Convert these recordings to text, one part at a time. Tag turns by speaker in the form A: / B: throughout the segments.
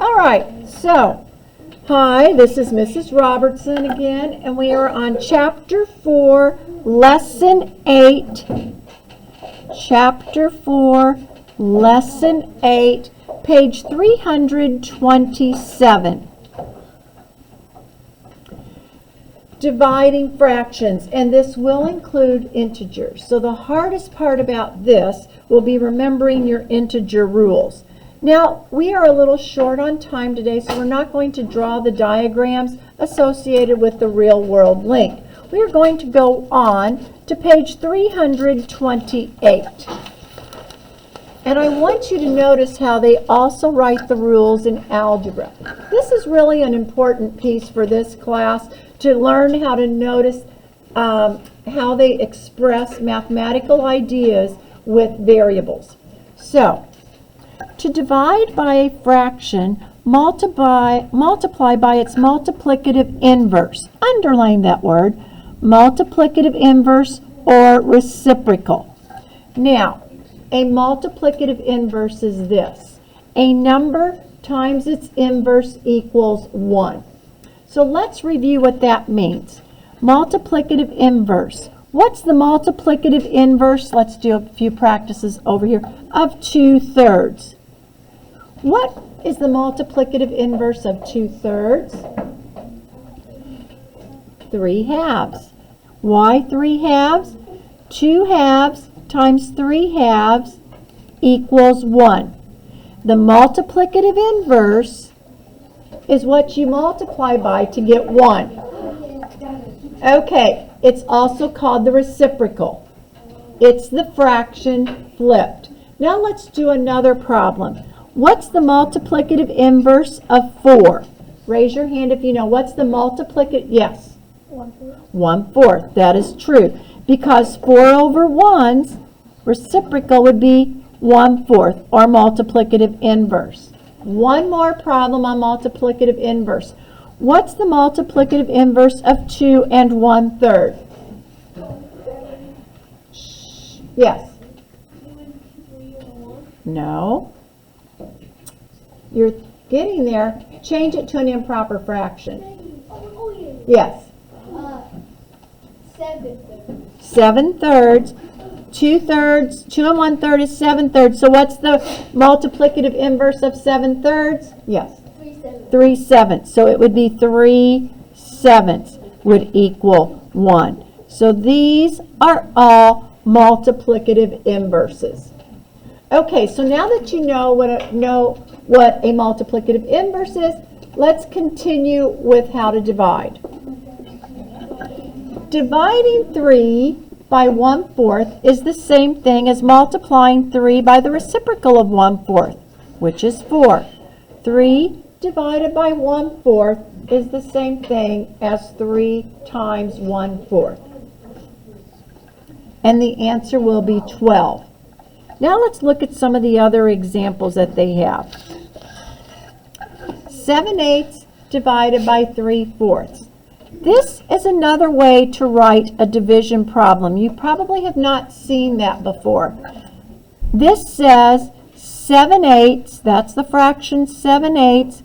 A: All right, so, hi, this is Mrs. Robertson again, and we are on Chapter 4, Lesson 8. Chapter 4, Lesson 8, page 327. Dividing fractions, and this will include integers. So the hardest part about this will be remembering your integer rules. Now, we are a little short on time today, so we're not going to draw the diagrams associated with the real world link. We are going to go on to page 328. And I want you to notice how they also write the rules in algebra. This is really an important piece for this class, to learn how to notice how they express mathematical ideas with variables. So, to divide by a fraction, multiply by its multiplicative inverse. Underline that word, multiplicative inverse or reciprocal. Now, a multiplicative inverse is this. A number times its inverse equals 1. So let's review what that means. Multiplicative inverse. What's the multiplicative inverse? Let's do a few practices over here. Of 2/3. What is the multiplicative inverse of 2/3? 3 halves. Why 3 halves? 2 halves times 3 halves equals 1. The multiplicative inverse is what you multiply by to get 1. Okay, it's also called the reciprocal. It's the fraction flipped. Now let's do another problem. What's the multiplicative inverse of 4? Raise your hand if you know. What's the multiplicative? Yes. 1/4. That is true. Because 4 over 1's reciprocal would be 1/4 or multiplicative inverse. One more problem on multiplicative inverse. What's the multiplicative inverse of 2 and 1/3? Yes. No. You're getting there. Change it to an improper fraction. Yes. 7/3. 2/3. 2 and 1/3 is 7/3. So what's the multiplicative inverse of 7/3? Yes. 3/7. So it would be 3/7 would equal 1. So these are all multiplicative inverses. Okay, so now that you know what a multiplicative inverse is, let's continue with how to divide. Dividing 3 by 1/4 is the same thing as multiplying 3 by the reciprocal of 1/4, which is 4. 3 divided by 1/4 is the same thing as 3 times 1/4. And the answer will be 12. Now let's look at some of the other examples that they have. 7/8 divided by 3/4. This is another way to write a division problem. You probably have not seen that before. This says 7/8, that's the fraction 7/8,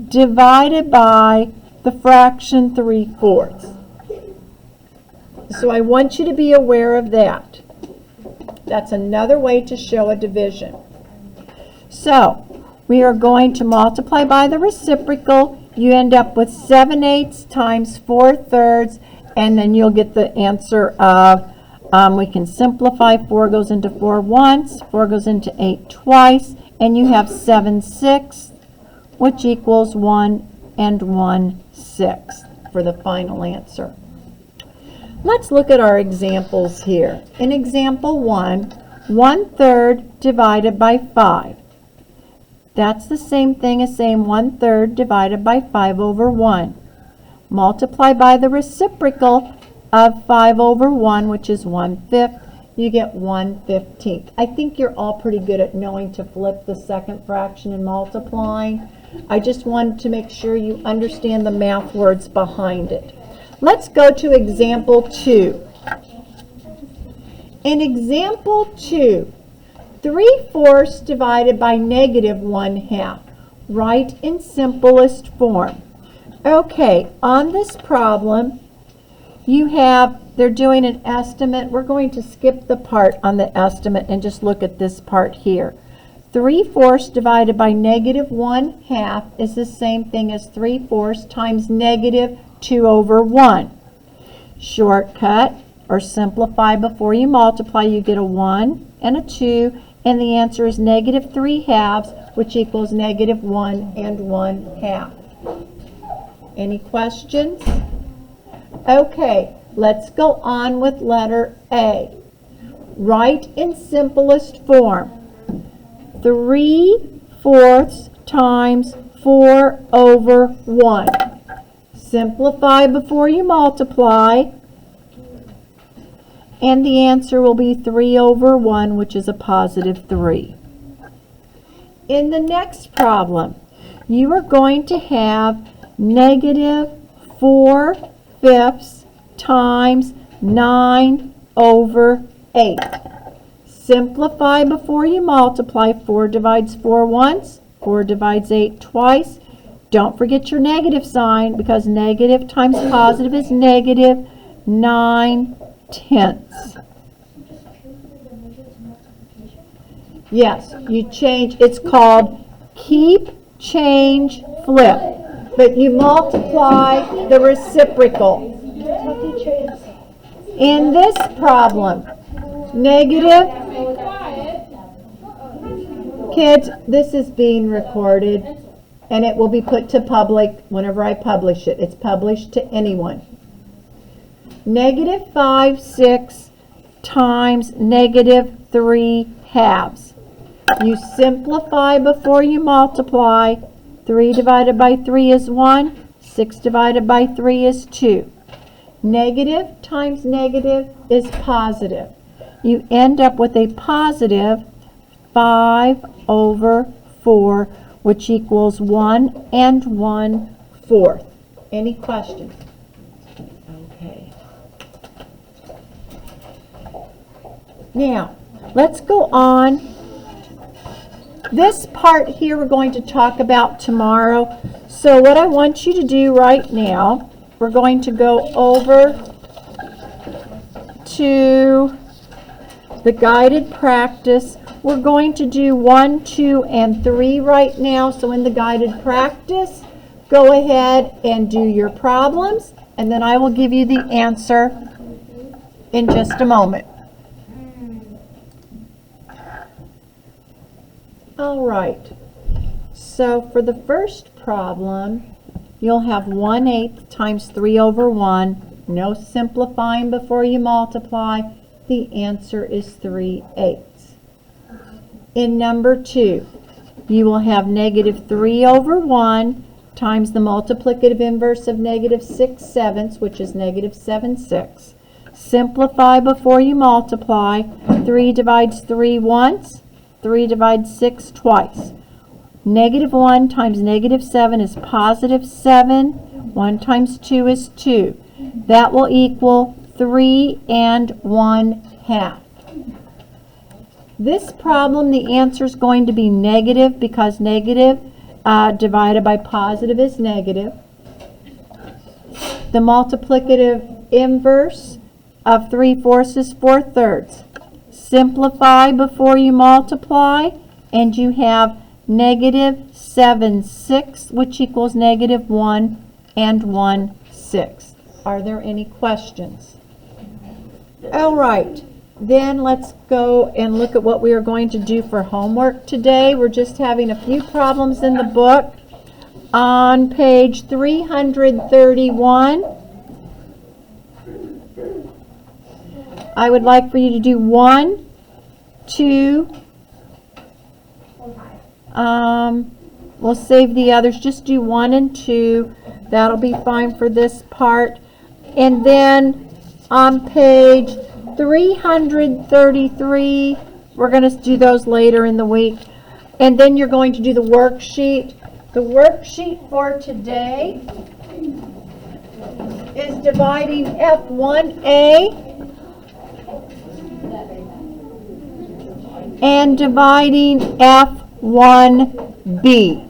A: divided by the fraction 3/4. So I want you to be aware of that. That's another way to show a division. So we are going to multiply by the reciprocal. You end up with 7/8 times 4/3, and then you'll get the answer of, we can simplify. 4 goes into 4 once, 4 goes into 8 twice, and you have 7/6, which equals 1 and 1/6 for the final answer. Let's look at our examples here. In example 1, 1/3 divided by 5. That's the same thing as saying 1/3 divided by 5 over 1. Multiply by the reciprocal of 5 over 1, which is 1/5. You get 1/15. I think you're all pretty good at knowing to flip the second fraction and multiplying. I just wanted to make sure you understand the math words behind it. Let's go to example 2. In example 2, 3/4 divided by -1/2. Write in simplest form. Okay, on this problem, they're doing an estimate. We're going to skip the part on the estimate and just look at this part here. 3/4 divided by -1/2 is the same thing as 3/4 times -2/1. Shortcut, or simplify before you multiply, you get a 1 and a 2, and the answer is -3/2, which equals -1 and 1/2. Any questions? Okay, let's go on with letter A. Write in simplest form. 3/4 times 4/1. Simplify before you multiply, and the answer will be 3/1, which is a +3. In the next problem, you are going to have -4/5 times 9/8. Simplify before you multiply. 4 divides 4 once, 4 divides 8 twice. Don't forget your negative sign, because negative times positive is -9/10. Yes, you change. It's called keep, change, flip. But you multiply the reciprocal. In this problem, negative. Kids, this is being recorded, and it will be put to public whenever I publish it. It's published to anyone. -5/6 times -3/2. You simplify before you multiply. 3 divided by 3 is 1. 6 divided by 3 is 2. Negative times negative is positive. You end up with a positive 5/4, which equals 1 and 1/4. Any questions? Okay. Now, let's go on. This part here we're going to talk about tomorrow. So what I want you to do right now, we're going to go over to the guided practice. We're going to do 1, 2, and 3 right now. So in the guided practice, go ahead and do your problems, and then I will give you the answer in just a moment. All right, so for the first problem, you'll have 1/8 times 3/1. No simplifying before you multiply. The answer is 3/8. In number 2, you will have -3/1 times the multiplicative inverse of -6/7, which is -7/6. Simplify before you multiply. 3 divides 3 once. 3 divides 6 twice. -1 times -7 is +7. 1 times 2 is 2. That will equal 3 and 1/2. This problem, the answer is going to be negative, because negative divided by positive is negative. The multiplicative inverse of 3/4 is 4/3. Simplify before you multiply, and you have -7/6, which equals -1 and 1/6. Are there any questions? All right, then let's go and look at what we are going to do for homework today. We're just having a few problems in the book. On page 331, I would like for you to do 1, 2, we'll save the others. Just do 1 and 2. That'll be fine for this part. And then on page 333, we're going to do those later in the week. And then you're going to do the worksheet. The worksheet for today is dividing F1A and dividing F1B.